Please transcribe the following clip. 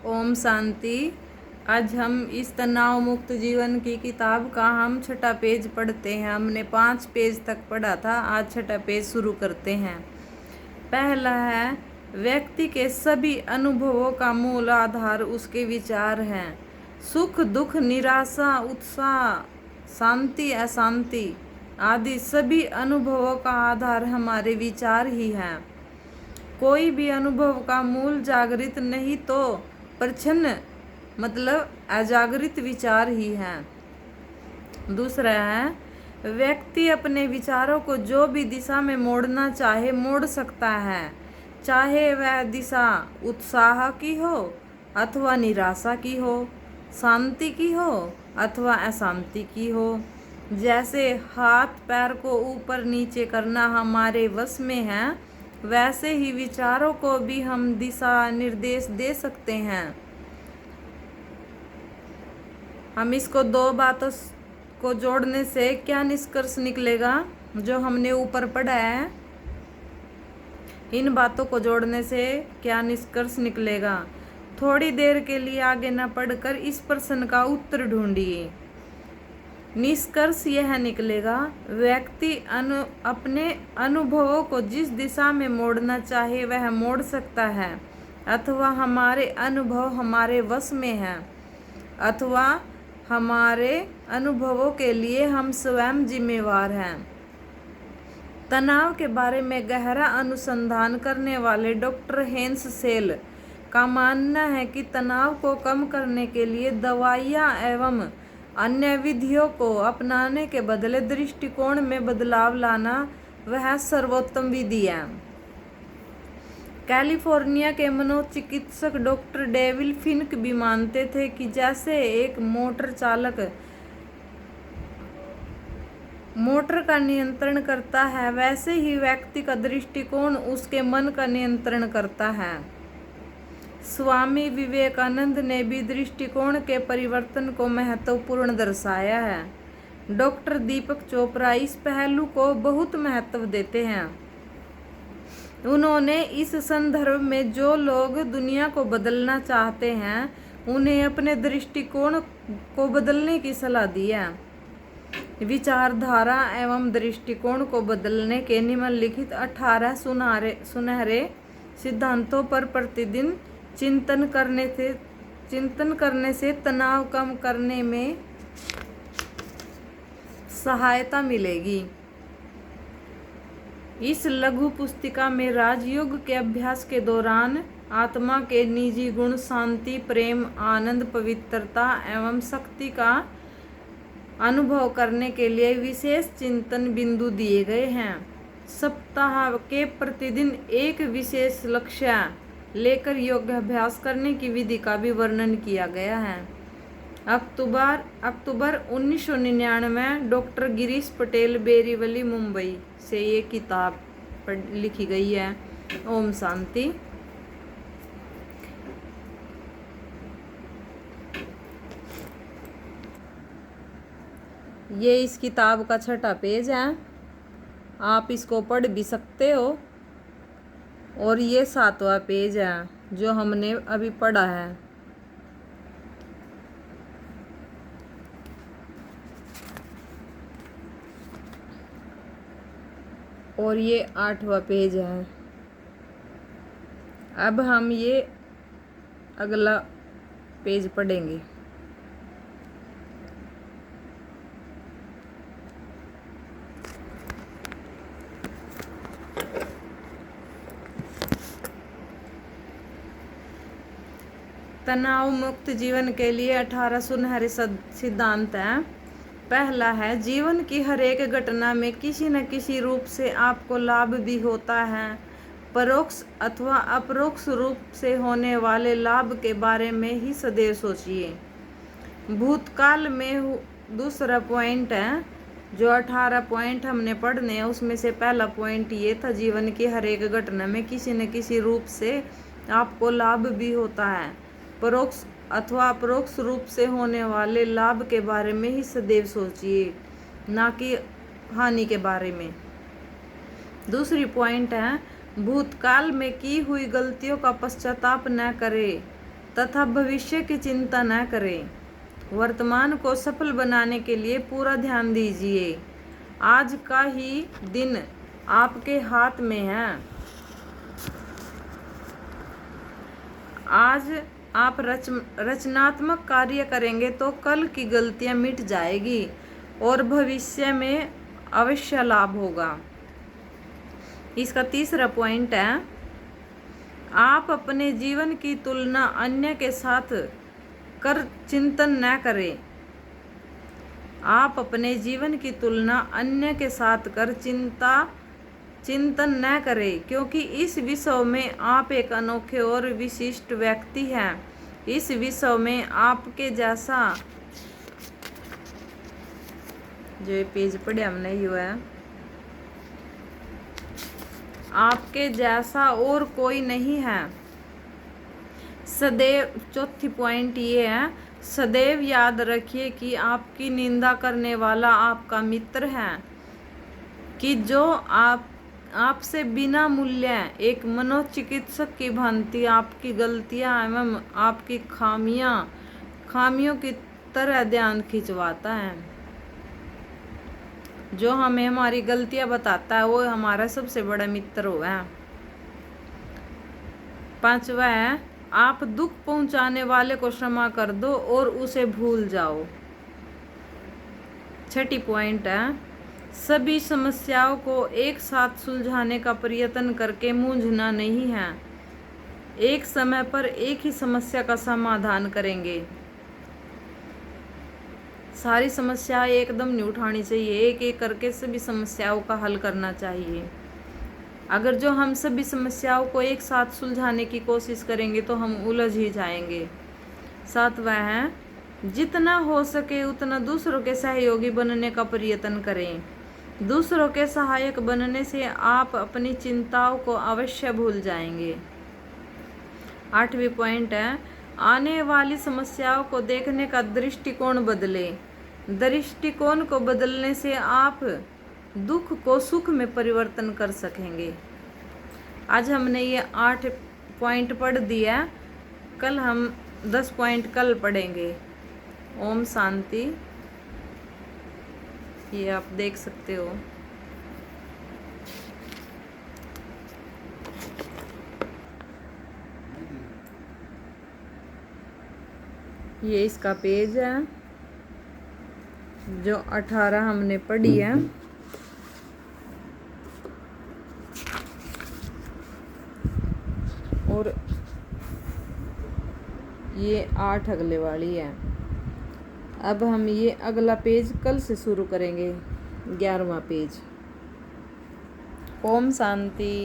ओम शांति। आज हम इस तनाव मुक्त जीवन की किताब का हम 6ठा पेज पढ़ते हैं। हमने 5 पेज तक पढ़ा था, आज 6ठा पेज शुरू करते हैं। पहला है, व्यक्ति के सभी अनुभवों का मूल आधार उसके विचार हैं। सुख दुख, निराशा, उत्साह, शांति अशांति आदि सभी अनुभवों का आधार हमारे विचार ही हैं। कोई भी अनुभव का मूल जागृत नहीं तो प्रच्छन्न मतलब अजागृत विचार ही है। दूसरा है, व्यक्ति अपने विचारों को जो भी दिशा में मोड़ना चाहे मोड़ सकता है, चाहे वह दिशा उत्साह की हो अथवा निराशा की हो, शांति की हो अथवा अशांति की हो। जैसे हाथ पैर को ऊपर नीचे करना हमारे वश में है, वैसे ही विचारों को भी हम दिशा निर्देश दे सकते हैं। हम इसको 2 बातों को जोड़ने से क्या निष्कर्ष निकलेगा, जो हमने ऊपर पढ़ा है, इन बातों को जोड़ने से क्या निष्कर्ष निकलेगा। थोड़ी देर के लिए आगे न पढ़कर इस प्रश्न का उत्तर ढूंढिए। निष्कर्ष यह निकलेगा, व्यक्ति अपने अनुभवों को जिस दिशा में मोड़ना चाहे वह मोड़ सकता है, अथवा हमारे अनुभव हमारे वश में हैं, अथवा हमारे अनुभवों के लिए हम स्वयं जिम्मेवार हैं। तनाव के बारे में गहरा अनुसंधान करने वाले डॉक्टर हेंस सेल का मानना है कि तनाव को कम करने के लिए दवाइयाँ एवं अन्य विधियों को अपनाने के बदले दृष्टिकोण में बदलाव लाना वह सर्वोत्तम विधि है। कैलिफोर्निया के मनोचिकित्सक डॉक्टर डेविड फिनक भी मानते थे कि जैसे एक मोटर चालक मोटर का नियंत्रण करता है, वैसे ही व्यक्ति का दृष्टिकोण उसके मन का नियंत्रण करता है। स्वामी विवेकानंद ने भी दृष्टिकोण के परिवर्तन को महत्वपूर्ण दर्शाया है। डॉक्टर दीपक चोपड़ा इस पहलू को बहुत महत्व देते हैं। उन्होंने इस संदर्भ में जो लोग दुनिया को बदलना चाहते हैं, उन्हें अपने दृष्टिकोण को बदलने की सलाह दी है। विचारधारा एवं दृष्टिकोण को बदलने के निम्नलिखित 18 सुनहरे सिद्धांतों पर प्रतिदिन चिंतन करने से तनाव कम करने में सहायता मिलेगी। इस लघु पुस्तिका में राजयोग के अभ्यास के दौरान आत्मा के निजी गुण शांति, प्रेम, आनंद, पवित्रता एवं शक्ति का अनुभव करने के लिए विशेष चिंतन बिंदु दिए गए हैं। सप्ताह के प्रतिदिन एक विशेष लक्ष्य लेकर योगाभ्यास करने की विधि का भी वर्णन किया गया है। अक्टूबर 1999 डॉक्टर गिरीश पटेल, बेरीवली, मुंबई से ये किताब लिखी गई है। ओम शांति। ये इस किताब का 6ठा पेज है, आप इसको पढ़ भी सकते हो। और ये 7वां पेज है जो हमने अभी पढ़ा है। और ये 8वां पेज है। अब हम ये अगला पेज पढ़ेंगे। तनाव मुक्त जीवन के लिए 18 सुनहरे सिद्धांत हैं। पहला है, जीवन की हर एक घटना में किसी न किसी रूप से आपको लाभ भी होता है। परोक्ष अथवा अपरोक्ष रूप से होने वाले लाभ के बारे में ही सदैव सोचिए। भूतकाल में दूसरा पॉइंट है, जो 18 पॉइंट हमने पढ़ने हैं उसमें से पहला पॉइंट ये था, जीवन की हर एक घटना में किसी न किसी रूप से आपको लाभ भी होता है। परोक्ष अथवा अपरोक्ष रूप से होने वाले लाभ के बारे में ही सदैव सोचिए, ना कि हानि के बारे में। दूसरी पॉइंट है, भूतकाल में की हुई गलतियों का पश्चाताप न करें। तथा भविष्य की चिंता न करें। वर्तमान को सफल बनाने के लिए पूरा ध्यान दीजिए। आज का ही दिन आपके हाथ में है। आज आप रचनात्मक कार्य करेंगे तो कल की गलतियां मिट जाएगी और भविष्य में अवश्य लाभ होगा। इसका तीसरा पॉइंट है, आप अपने जीवन की तुलना अन्य के साथ कर चिंतन न करें। आप अपने जीवन की तुलना अन्य के साथ कर चिंतन न करें, क्योंकि इस विश्व में आप एक अनोखे और विशिष्ट व्यक्ति हैं। इस विश्व में आपके जैसा, जो ये पेज पढ़े हमने ही हुआ है, आपके जैसा और कोई नहीं है। सदैव, चौथी पॉइंट ये है, सदैव याद रखिए कि आपकी निंदा करने वाला आपका मित्र है, कि जो आपसे बिना मूल्य एक मनोचिकित्सक की भांति आपकी गलतियां एवं आपकी खामियों की तरह ध्यान खिंचवाता है। जो हमें हमारी गलतियां बताता है वो हमारा सबसे बड़ा मित्र हुआ है। पांचवा है, आप दुख पहुंचाने वाले को क्षमा कर दो और उसे भूल जाओ। छठी पॉइंट है, सभी समस्याओं को एक साथ सुलझाने का प्रयत्न करके मूंझना नहीं है। एक समय पर एक ही समस्या का समाधान करेंगे। सारी समस्याएं एकदम नहीं उठानी चाहिए, एक एक करके सभी समस्याओं का हल करना चाहिए। अगर जो हम सभी समस्याओं को एक साथ सुलझाने की कोशिश करेंगे तो हम उलझ ही जाएंगे। सातवां है, जितना हो सके उतना दूसरों के सहयोगी बनने का प्रयत्न करें। दूसरों के सहायक बनने से आप अपनी चिंताओं को अवश्य भूल जाएंगे। आठवीं पॉइंट है, आने वाली समस्याओं को देखने का दृष्टिकोण बदलें। दृष्टिकोण को बदलने से आप दुख को सुख में परिवर्तन कर सकेंगे। आज हमने ये 8 पॉइंट पढ़ दिया, कल हम 10 पॉइंट कल पढ़ेंगे। ओम शांति। ये आप देख सकते हो। ये इसका पेज है जो 18 हमने पढ़ी है। और ये 8 अगले वाली है। अब हम ये अगला पेज कल से शुरू करेंगे, 11वां पेज। ओम शांति।